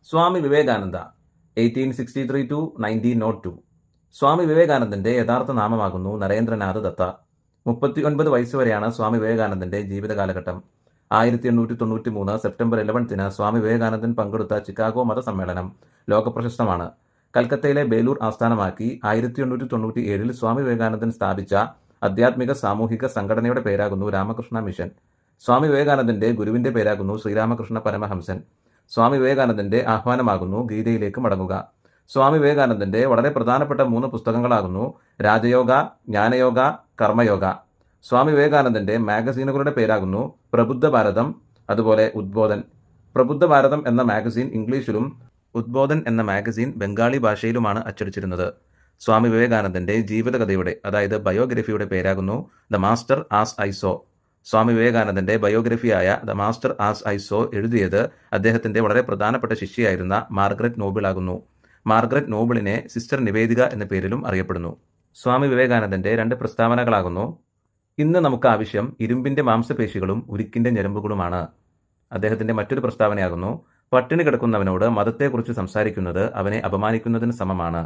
Swami Vivekananda 1863 to 1902. സ്വാമി വിവേകാനന്ദന്റെ യഥാർത്ഥ നാമമാകുന്നു നരേന്ദ്രനാഥ് ദത്ത. 39 വയസ്സുവരെയാണ് സ്വാമി വിവേകാനന്ദന്റെ ജീവിത കാലഘട്ടം. 1893 സെപ്റ്റംബർ 11 സ്വാമി വിവേകാനന്ദൻ പങ്കെടുത്ത ചിക്കാഗോ മതസമ്മേളനം ലോകപ്രശസ്തമാണ്. കൽക്കത്തയിലെ ബേലൂർ ആസ്ഥാനമാക്കി 1897 സ്വാമി വിവേകാനന്ദൻ സ്ഥാപിച്ച ആധ്യാത്മിക സാമൂഹിക സംഘടനയുടെ പേരാകുന്നു രാമകൃഷ്ണ മിഷൻ. സ്വാമി വിവേകാനന്ദന്റെ ഗുരുവിന്റെ പേരാകുന്നു ശ്രീരാമകൃഷ്ണ പരമഹംസൻ. സ്വാമി വിവേകാനന്ദന്റെ ആഹ്വാനമാകുന്നു ഗീതയിലേക്ക് മടങ്ങുക. സ്വാമി വിവേകാനന്ദന്റെ വളരെ പ്രധാനപ്പെട്ട 3 പുസ്തകങ്ങളാകുന്നു രാജയോഗ, ജ്ഞാനയോഗ, കർമ്മയോഗ. സ്വാമി വിവേകാനന്ദന്റെ മാഗസീനുകളുടെ പേരാകുന്നു പ്രബുദ്ധ ഭാരതം, അതുപോലെ ഉദ്ബോധൻ. പ്രബുദ്ധ ഭാരതം എന്ന മാഗസീൻ ഇംഗ്ലീഷിലും ഉദ്ബോധൻ എന്ന മാഗസീൻ ബംഗാളി ഭാഷയിലുമാണ് അച്ചടിച്ചിരുന്നത്. സ്വാമി വിവേകാനന്ദന്റെ ജീവിതകഥയുടെ അതായത് ബയോഗ്രഫിയുടെ പേരാകുന്നു the master as I saw. Swami വിവേകാനന്ദന്റെ ബയോഗ്രഫിയായ the master as I saw എഴുതിയത് അദ്ദേഹത്തിന്റെ വളരെ പ്രധാനപ്പെട്ട ശിഷ്യയായിരുന്ന മാർഗരറ്റ് നോബിൾ ആകുന്നു. മാർഗരറ്റ് നോബിളിനെ സിസ്റ്റർ നിവേദിക എന്ന പേരിലും അറിയപ്പെടുന്നു. സ്വാമി വിവേകാനന്ദന്റെ 2 പ്രസ്താവനകളാകുന്നു: ഇന്ന് നമുക്ക് ആവശ്യം ഇരുമ്പിന്റെ മാംസപേശികളും ഉരുക്കിന്റെ ഞരമ്പുകളുമാണ്. അദ്ദേഹത്തിന്റെ മറ്റൊരു പ്രസ്താവനയാകുന്നു: പട്ടിണി കിടക്കുന്നവനോട് മതത്തെക്കുറിച്ച് സംസാരിക്കുന്നത് അവനെ അപമാനിക്കുന്നതിന് സമമാണ്.